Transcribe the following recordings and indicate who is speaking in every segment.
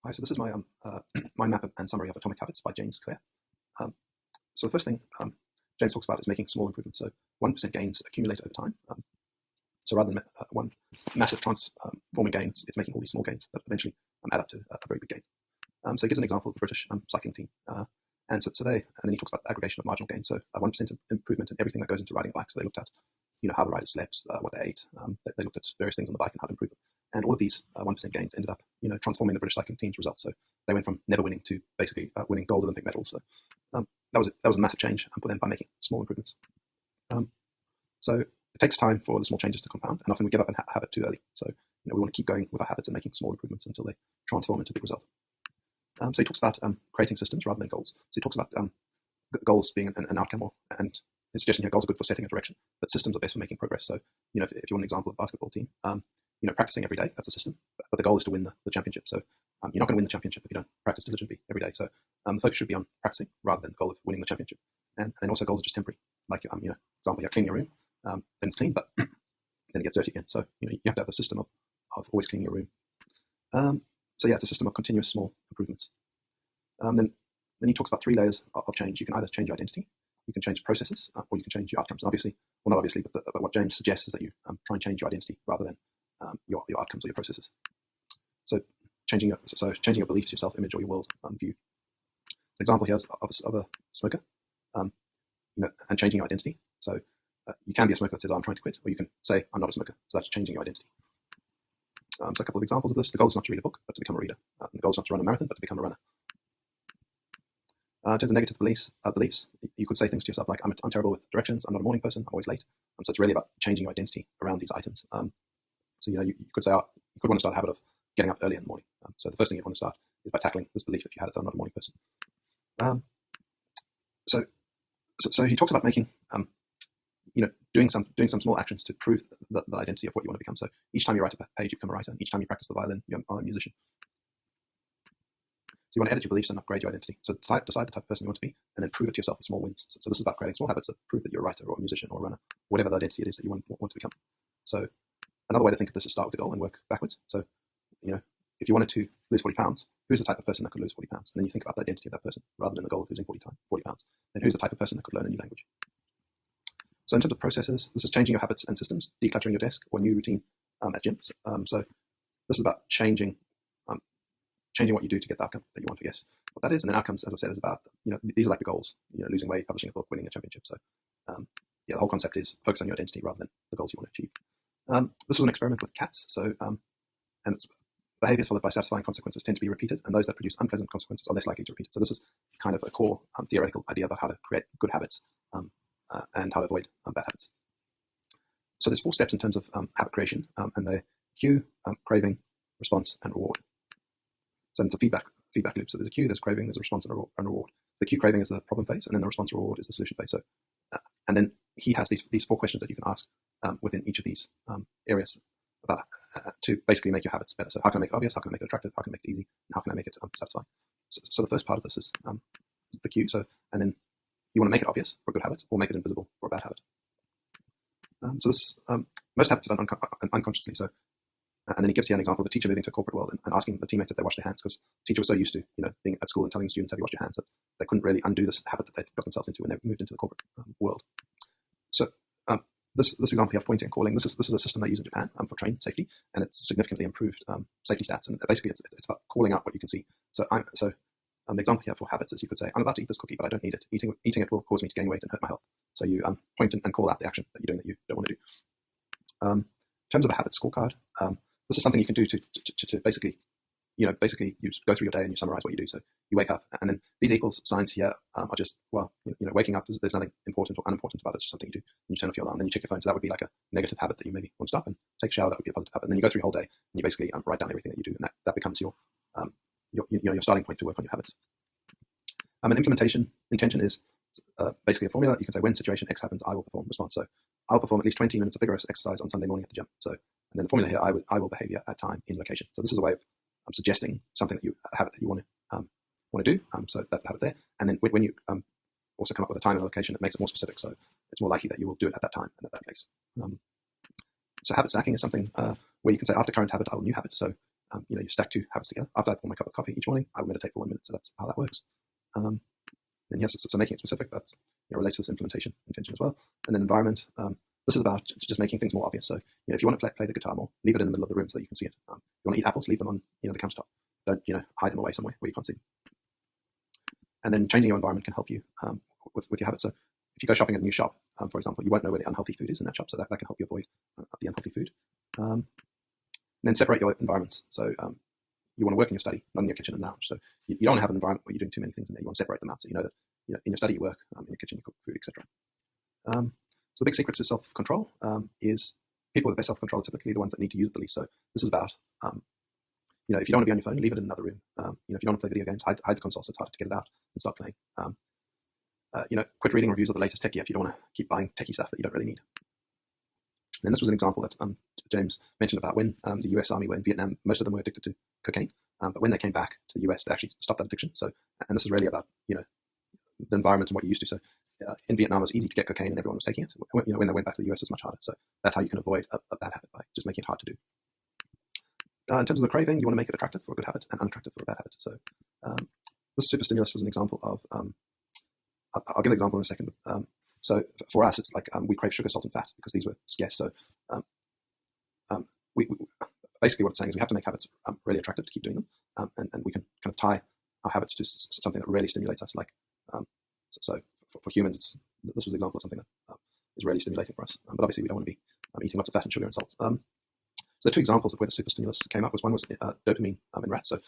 Speaker 1: Hi, so this is my mind map and summary of atomic habits by James Clear. So the first thing James talks about is making small improvements. So 1% gains accumulate over time. So rather than one massive transforming gain, it's making all these small gains that eventually add up to a very big gain. So he gives an example of the British cycling team. And then he talks about the aggregation of marginal gains. So 1% improvement in everything that goes into riding a bike. So they looked at how the riders slept, what they ate. They looked at various things on the bike and how to improve them. And all of these 1% gains ended up transforming the British cycling team's results. So they went from never winning to basically winning gold Olympic medals. So that was a massive change for them by making small improvements. So it takes time for the small changes to compound, and often we give up a habit too early. So we want to keep going with our habits and making small improvements until they transform into a big result. So he talks about creating systems rather than goals. So he talks about goals being an outcome, and his suggestion here, goals are good for setting a direction, but systems are best for making progress. So if you want an example of a basketball team, practicing every day, that's a system, but the goal is to win the championship. So you're not going to win the championship if you don't practice diligently every day. So the focus should be on practicing rather than the goal of winning the championship. And then also goals are just temporary. Like example, you're cleaning your room, then it's clean, but then it gets dirty again. So you have to have the system of always cleaning your room. So yeah, it's a system of continuous small improvements. Then he talks about 3 layers of change. You can either change your identity, you can change processes, or you can change your outcomes. And obviously, well, not obviously, but what James suggests is that you try and change your identity rather than your outcomes or your processes. So changing your beliefs, your self-image, or your world view. An example here is of a smoker, and changing your identity. So you can be a smoker that says, I'm trying to quit, or you can say, I'm not a smoker. So that's changing your identity. So a couple of examples of this. The goal is not to read a book, but to become a reader. The goal is not to run a marathon, but to become a runner. In terms of negative beliefs, you could say things to yourself like, I'm terrible with directions, I'm not a morning person, I'm always late. So it's really about changing your identity around these items. So you could say, you could want to start a habit of getting up early in the morning. So the first thing you want to start is by tackling this belief if you had it that I'm not a morning person. So he talks about making, doing some small actions to prove the identity of what you want to become. So each time you write a page, you become a writer. And each time you practice the violin, you're a musician. So you want to edit your beliefs and upgrade your identity. So decide the type of person you want to be, and then prove it to yourself with small wins. So this is about creating small habits that prove that you're a writer or a musician or a runner, whatever the identity it is that you want to become. So another way to think of this is start with the goal and work backwards. So if you wanted to lose 40 pounds, who's the type of person that could lose 40 pounds? And then you think about the identity of that person rather than the goal of losing 40 pounds. Then who's the type of person that could learn a new language? So in terms of processes, this is changing your habits and systems, decluttering your desk, or a new routine at gym. So this is about changing what you do to get the outcome that you want, I guess. What that is, and then outcomes, as I've said, is about, these are like the goals, losing weight, publishing a book, winning a championship. So the whole concept is focus on your identity rather than the goals you want to achieve. This was an experiment with cats. So, and it's behaviors followed by satisfying consequences tend to be repeated, and those that produce unpleasant consequences are less likely to repeat it. So this is kind of a core theoretical idea about how to create good habits and how to avoid bad habits. So there's 4 steps in terms of habit creation, and they're cue, craving, response, and reward. So it's a feedback loop. So there's a cue, there's craving, there's a response, and a reward. The cue craving is the problem phase, and then the response reward is the solution phase. So, and then he has these 4 questions that you can ask within each of these areas about to basically make your habits better. So how can I make it obvious? How can I make it attractive? How can I make it easy? And how can I make it satisfying? So the first part of this is the cue. So, and then you want to make it obvious for a good habit, or make it invisible for a bad habit. So this most habits are done unconsciously. So. And then he gives here an example of a teacher moving to a corporate world and asking the teammates if they wash their hands, because the teacher was so used to being at school and telling students, have you washed your hands, that they couldn't really undo this habit that they got themselves into when they moved into the corporate world. So this example here of pointing and calling, this is a system they use in Japan for train safety, and it's significantly improved safety stats. And basically it's about calling out what you can see. So the example here for habits is you could say, I'm about to eat this cookie, but I don't need it. Eating it will cause me to gain weight and hurt my health. So you point and call out the action that you're doing that you don't want to do. In terms of a habit scorecard, this is something you can do to basically you go through your day and you summarize what you do. So you wake up, and then these equals signs here are just, waking up, there's nothing important or unimportant about it. It's just something you do. And you turn off your alarm, then you check your phone. So that would be like a negative habit that you maybe want to stop, and take a shower. That would be a positive habit. And then you go through your whole day and you basically write down everything that you do, and that becomes your starting point to work on your habits. And implementation intention is basically a formula. You can say, when situation X happens, I will perform response. So I will perform at least 20 minutes of vigorous exercise on Sunday morning at the gym. So, and then the formula here, I will behavior at time in location. So this is a way of suggesting something a habit that you want to do. So that's the habit there. And then when you also come up with a time and a location, it makes it more specific. So it's more likely that you will do it at that time and at that place. So habit stacking is something where you can say, after current habit, I will new habit. So you stack two habits together. After I pour my cup of coffee each morning, I will meditate for 1 minute. So that's how that works. Then yes, so making it specific, that relates to this implementation intention as well. And then environment. This is about just making things more obvious. So if you want to play the guitar more, leave it in the middle of the room so that you can see it. If you want to eat apples, leave them on the countertop. Don't hide them away somewhere where you can't see them. And then changing your environment can help you with your habits. So if you go shopping at a new shop, for example, you won't know where the unhealthy food is in that shop, so that can help you avoid the unhealthy food. And then separate your environments. So you want to work in your study, not in your kitchen and lounge. So you don't want to have an environment where you're doing too many things in there. You want to separate them out so you know that in your study you work, in your kitchen you cook food, etc. So the big secret to self-control is people with the best self-control are typically the ones that need to use it the least. So this is about, if you don't want to be on your phone, leave it in another room. If you don't want to play video games, hide the console so it's harder to get it out and start playing. Quit reading reviews of the latest techie if you don't want to keep buying techie stuff that you don't really need. And this was an example that James mentioned about when the US Army were in Vietnam. Most of them were addicted to cocaine, but when they came back to the US, they actually stopped that addiction. So, and this is really about the environment and what you're used to. So, in Vietnam, it was easy to get cocaine, and everyone was taking it. When they went back to the US, it was much harder. So that's how you can avoid a bad habit, by just making it hard to do. In terms of the craving, you want to make it attractive for a good habit and unattractive for a bad habit. So this super stimulus was an example of. I'll give an example in a second. So for us, it's like we crave sugar, salt, and fat because these were scarce. So we basically what it's saying is we have to make habits really attractive to keep doing them, and we can kind of tie our habits to something that really stimulates us. Like so for humans, this was an example of something that is really stimulating for us. But obviously, we don't want to be eating lots of fat and sugar and salt. So the two examples of where the super stimulus came up was one was dopamine in rats. So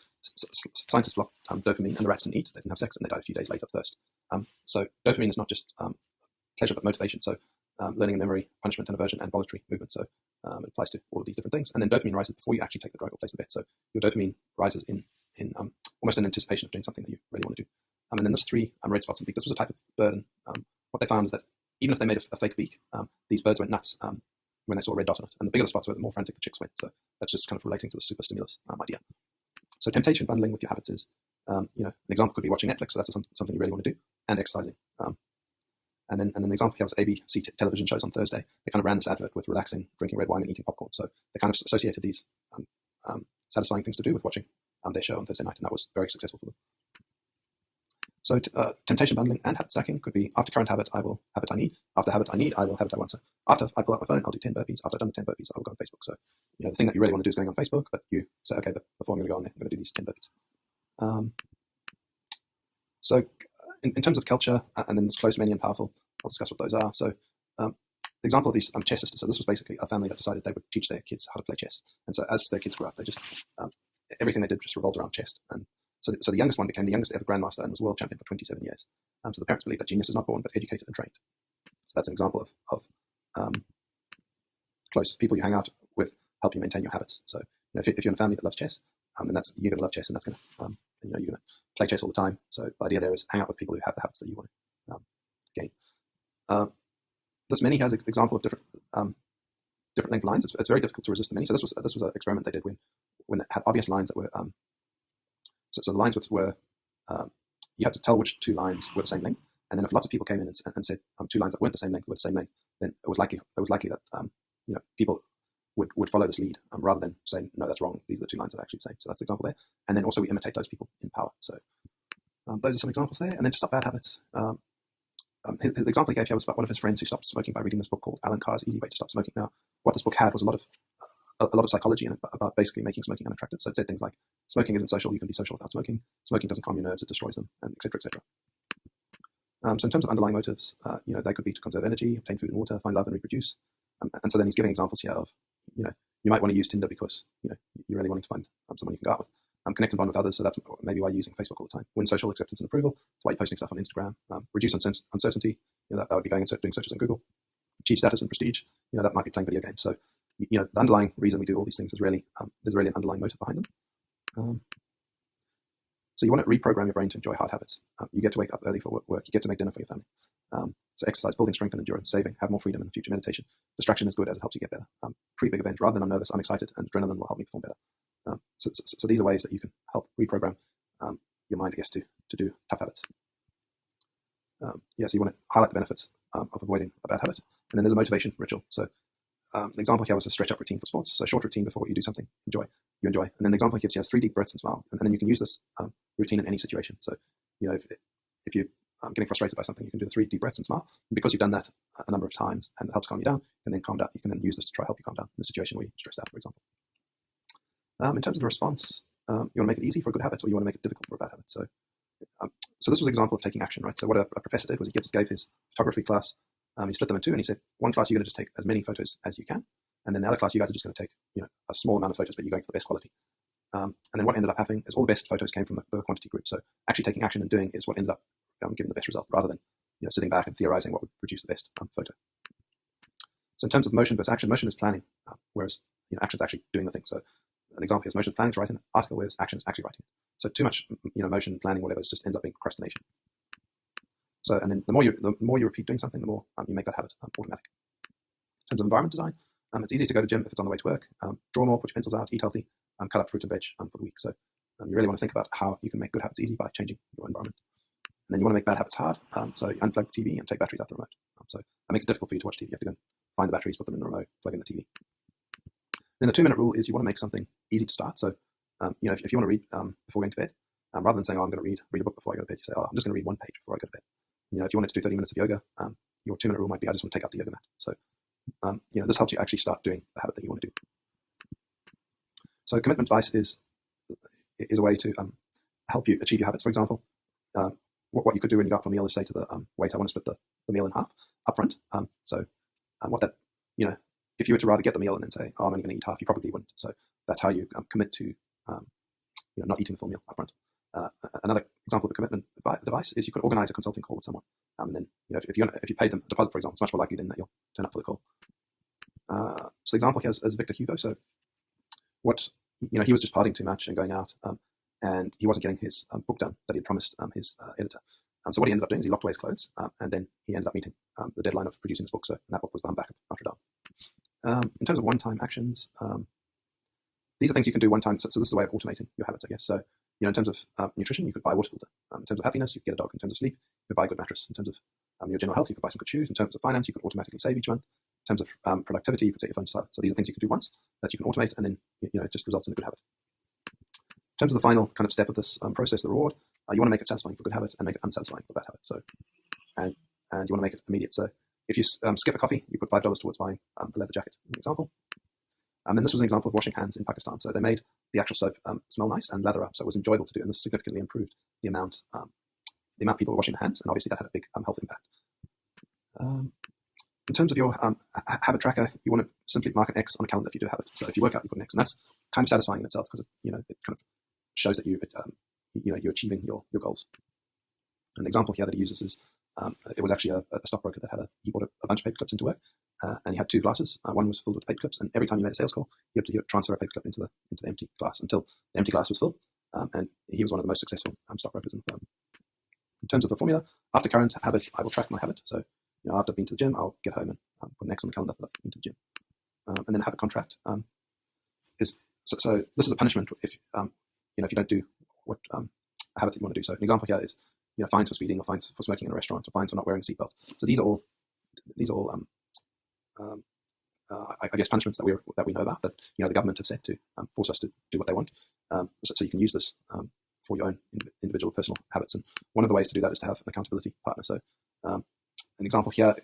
Speaker 1: scientists blocked dopamine, and the rats didn't eat. They didn't have sex, and they died a few days later of thirst. So dopamine is not just pleasure, but motivation. So learning and memory, punishment and aversion, and voluntary movement. So it applies to all of these different things. And then dopamine rises before you actually take the drug or place the bet. So your dopamine rises in almost in anticipation of doing something that you really want to do. And then there's three red spots on beak. This was a type of bird, and what they found is that even if they made a fake beak, these birds went nuts when they saw a red dot on it. And the bigger the spots were, the more frantic the chicks went. So that's just kind of relating to the super stimulus idea. So temptation bundling with your habits is, an example could be watching Netflix. So that's something you really want to do, and exercising. And then the example here was ABC television shows on Thursday. They kind of ran this advert with relaxing, drinking red wine, and eating popcorn. So they kind of associated these satisfying things to do with watching their show on Thursday night, and that was very successful for them. So temptation bundling and habit stacking could be after current habit, I will habit I need. After habit I need, I will habit I want. So after I pull out my phone, I'll do 10 burpees. After I've done the 10 burpees, I will go on Facebook. So the thing that you really want to do is going on Facebook, but you say, okay, but before I'm going to go on there, I'm going to do these 10 burpees. So in terms of culture, and then it's close, many, and powerful, I'll discuss what those are. So the example of these chess sisters. So this was basically a family that decided they would teach their kids how to play chess. And so as their kids grew up, they just everything they did just revolved around chess. And so the youngest one became the youngest ever grandmaster and was world champion for 27 years. So the parents believe that genius is not born, but educated and trained. So that's an example of close people you hang out with help you maintain your habits. So if you're in a family that loves chess, then you're going to love chess, and that's going to you're going to play chess all the time. So the idea there is hang out with people who have the habits that you want to gain. This mini has an example of different length lines. It's very difficult to resist the mini. So this was an experiment they did when they had obvious lines that were so the lines were you had to tell which two lines were the same length, and then if lots of people came in and said two lines that weren't the same length were the same length, then it was likely that people would follow this lead rather than saying no, that's wrong. These are the two lines that are actually the same. So that's the example there. And then also we imitate those people in power. So those are some examples there. And then to stop bad habits. His example he gave here was about one of his friends who stopped smoking by reading this book called Alan Carr's Easy Way to Stop Smoking. Now, what this book had was a lot of psychology in it about basically making smoking unattractive. So it said things like smoking isn't social, you can be social without smoking. Smoking doesn't calm your nerves, it destroys them, and et cetera, et cetera. So in terms of underlying motives, they could be to conserve energy, obtain food and water, find love and reproduce. And so then he's giving examples here of, you might want to use Tinder because, you're really wanting to find someone you can go out with. Connect and bond with others, so that's maybe why you're using Facebook all the time. Win social acceptance and approval, that's why you're posting stuff on Instagram. Reduce uncertainty, that would be doing searches on Google. Achieve status and prestige, that might be playing video games. So, the underlying reason we do all these things is really, there's really an underlying motive behind them. So you want to reprogram your brain to enjoy hard habits. You get to wake up early for work, you get to make dinner for your family. So exercise, building strength and endurance, saving, have more freedom in the future, meditation. Distraction is good as it helps you get better. Pre-big event, rather than I'm nervous, I'm excited, and adrenaline will help me perform better. So these are ways that you can help reprogram your mind, I guess, to do tough habits. So you want to highlight the benefits of avoiding a bad habit. And then there's a motivation ritual. So an example here was a stretch up routine for sports. So a short routine before you do something, enjoy. you enjoy. And then the example here has 3 deep breaths and smile, and then you can use this routine in any situation. So, if you're getting frustrated by something, you can do the 3 deep breaths and smile. And because you've done that a number of times and it helps calm you down, and then calm down, you can then use this to try to help you calm down in a situation where you're stressed out, for example. In terms of the response, you want to make it easy for a good habit, or you want to make it difficult for a bad habit. So this was an example of taking action, right? So what a professor did was he gave his photography class, he split them in 2, and he said, one class you're going to just take as many photos as you can, and then the other class you guys are just going to take a small amount of photos, but you're going for the best quality. And then what ended up happening is all the best photos came from the quantity group. So actually taking action and doing is what ended up giving the best result, rather than sitting back and theorizing what would produce the best photo. So in terms of motion versus action, motion is planning, whereas action is actually doing the thing. So an example here is motion is planning to write an article, whereas action is actually writing it. So too much motion, planning, whatever, it just ends up being procrastination. So, and then the more you repeat doing something, the more you make that habit automatic. In terms of environment design, it's easy to go to the gym if it's on the way to work. Draw more, put your pencils out, eat healthy, cut up fruit and veg for the week. So you really want to think about how you can make good habits easy by changing your environment. And then you want to make bad habits hard. So you unplug the TV and take batteries out the remote. So that makes it difficult for you to watch TV. You have to go and find the batteries, put them in the remote, plug in the TV. Then the 2-minute rule is you want to make something easy to start. So if you want to read before going to bed, rather than saying, I'm going to read a book before I go to bed, you say, I'm just going to read 1 page before I go to bed. If you wanted to do 30 minutes of yoga, your 2-minute rule might be, I just want to take out the yoga mat. So this helps you actually start doing the habit that you want to do. So commitment advice is a way to help you achieve your habits. For example, what you could do when you go out for a meal is say to the waiter, I want to split the meal in half up front. If you were to rather get the meal and then say, I'm only going to eat half, you probably wouldn't. So that's how you commit to not eating the full meal up front. Another example of a commitment device is you could organize a consulting call with someone. And then if you paid them a deposit, for example, it's much more likely then that you'll turn up for the call. So the example here is Victor Hugo. So he was just partying too much and going out, and he wasn't getting his book done that he had promised his editor. So what he ended up doing is he locked away his clothes, and then he ended up meeting the deadline of producing this book. So that book was The Humpback of Notre Dame. In terms of one-time actions, these are things you can do one time. So this is a way of automating your habits, I guess. So in terms of nutrition, you could buy a water filter. In terms of happiness, you could get a dog. In terms of sleep, you could buy a good mattress. In terms of your general health, you could buy some good shoes. In terms of finance, you could automatically save each month. In terms of productivity, you could set your phone to silent. So these are things you can do once that you can automate, and then it just results in a good habit. In terms of the final kind of step of this process, the reward, you want to make it satisfying for good habits and make it unsatisfying for bad habits. So, and you want to make it immediate. So if you skip a coffee, you put $5 towards buying a leather jacket, an example. And then this was an example of washing hands in Pakistan. So they made the actual soap smell nice and lather up, so it was enjoyable to do, and this significantly improved the amount people were washing their hands, and obviously that had a big health impact. In terms of your habit tracker, you want to simply mark an X on a calendar if you do a habit. So if you work out, you put an X, and that's kind of satisfying in itself because it kind of shows that you're achieving your goals. And the example here that he uses is it was actually a stockbroker that he bought a bunch of paper clips into work, and he had 2 glasses. One was filled with paper clips, and every time you made a sales call, you had to transfer a paper clip into the empty glass until the empty glass was full. And he was one of the most successful stockbrokers in the firm. In terms of the formula, after current habit, I will track my habit. So after I've been to the gym, I'll get home and put an X on the calendar that I've been to the gym. And then a habit contract is so this is a punishment if if you don't do what a habit that you want to do. So an example here is fines for speeding, or fines for smoking in a restaurant, or fines for not wearing a seatbelt. So these are all I guess punishments that we know about, that the government have set to force us to do what they want. So you can use this for your own individual personal habits. And one of the ways to do that is to have an accountability partner. So an example here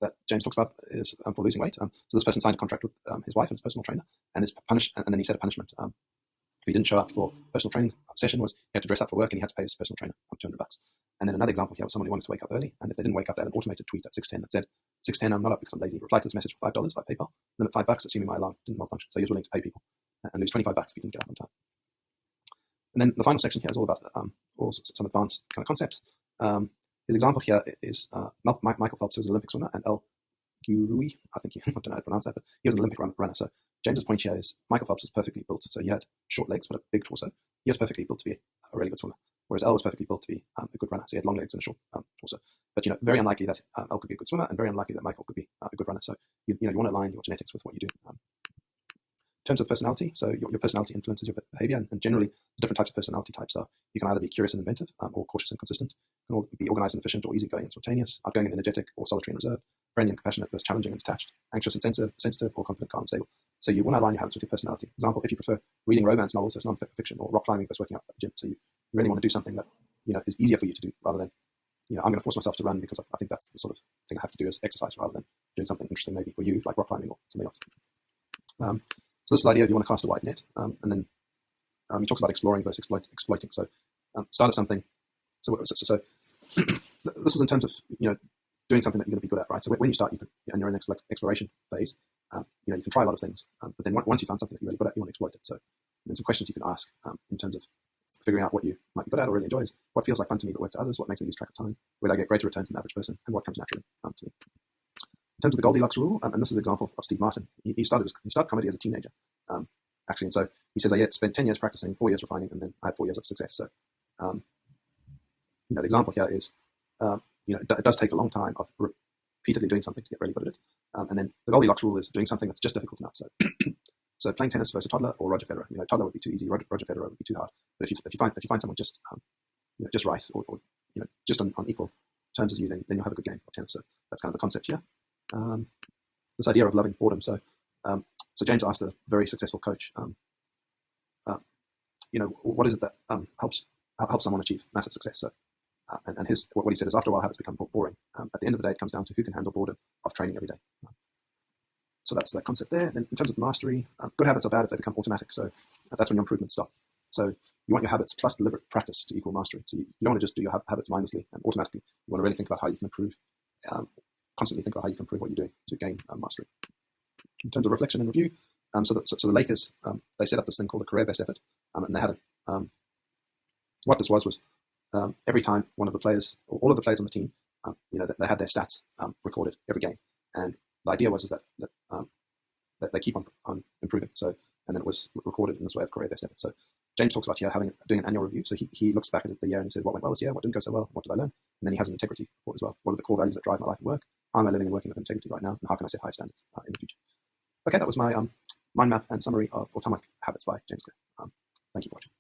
Speaker 1: that James talks about is for losing weight. So this person signed a contract with his wife and his personal trainer, and is punished. And then he set a punishment. If he didn't show up for personal training session, was he had to dress up for work, and he had to pay his personal trainer $200. And then another example here was someone who wanted to wake up early, and if they didn't wake up, they had an automated tweet at 6:10 that said, 6:10, I'm not up because I'm lazy. Reply to this message for $5 by PayPal. Limit $5, assuming my alarm didn't malfunction. So he was willing to pay people and lose $25 if he didn't get up on time. And then the final section here is all about some advanced kind of concepts. His example here is Michael Phelps, who was an Olympic swimmer, and El Gurui, I think I don't know how to pronounce that, but he was an Olympic runner. So James's point here is Michael Phelps was perfectly built. So he had short legs but a big torso. He was perfectly built to be a really good swimmer, whereas El was perfectly built to be a good runner. So he had long legs and a short torso. But very unlikely that El could be a good swimmer, and very unlikely that Michael could be a good runner. So you want to align your genetics with what you do. terms of personality, so your personality influences your behavior, and generally the different types of personality types are, you can either be curious and inventive, or cautious and consistent. You can be organized and efficient, or easygoing and spontaneous, outgoing and energetic, or solitary and reserved, friendly and compassionate versus challenging and detached, anxious and sensitive, or confident, calm, and stable. So you want to align your habits with your personality. For example, if you prefer reading romance novels, so it's non-fiction, or rock climbing versus working out at the gym, so you really want to do something that is easier for you to do, rather than I'm going to force myself to run because I think that's the sort of thing I have to do as exercise, rather than doing something interesting maybe for you, like rock climbing or something else. So this is the idea of you want to cast a wide net, and then he talks about exploring versus exploiting. So start of something. So this is in terms of doing something that you're going to be good at, right? So when you start, and you're in the exploration phase, you can try a lot of things, but then once you found something that you're really good at, you want to exploit it. So then some questions you can ask in terms of figuring out what you might be good at or really enjoy is what feels like fun to me but work to others, what makes me lose track of time, where I get greater returns than the average person, and what comes naturally to me. In terms of the Goldilocks rule, and this is an example of Steve Martin. He started comedy as a teenager, actually, and so he says I spent 10 years practicing, 4 years refining, and then I had 4 years of success. So, the example here is, it does take a long time of repeatedly doing something to get really good at it, and then the Goldilocks rule is doing something that's just difficult enough. So, so playing tennis versus a toddler or Roger Federer. Toddler would be too easy, Roger Federer would be too hard. But if you find someone just just right, or just on equal terms as you, then you'll have a good game of tennis. So that's kind of the concept here. This idea of loving boredom. So James asked a very successful coach, what is it that helps someone achieve massive success? So, and what he said is, after a while, habits become boring. At the end of the day, it comes down to who can handle boredom of training every day. So that's the concept there. Then in terms of mastery, good habits are bad if they become automatic. So that's when your improvements stop. So you want your habits plus deliberate practice to equal mastery. So you don't want to just do your habits mindlessly and automatically. You want to really think about how you can improve, constantly think about how you can improve what you're doing to gain mastery. In terms of reflection and review, so the Lakers, they set up this thing called a career best effort, and they had what this was every time one of the players, or all of the players on the team, they had their stats recorded every game, and the idea was that they keep on improving. So, and then it was recorded in this way of career best effort. So James talks about here doing an annual review. So he looks back at the year and he says, what went well this year? What didn't go so well? What did I learn? And then he has an integrity report as well. What are the core values that drive my life and work? How am I living and working with integrity right now? And how can I set high standards in the future? Okay, that was my mind map and summary of Atomic Habits by James Clear. Thank you for watching.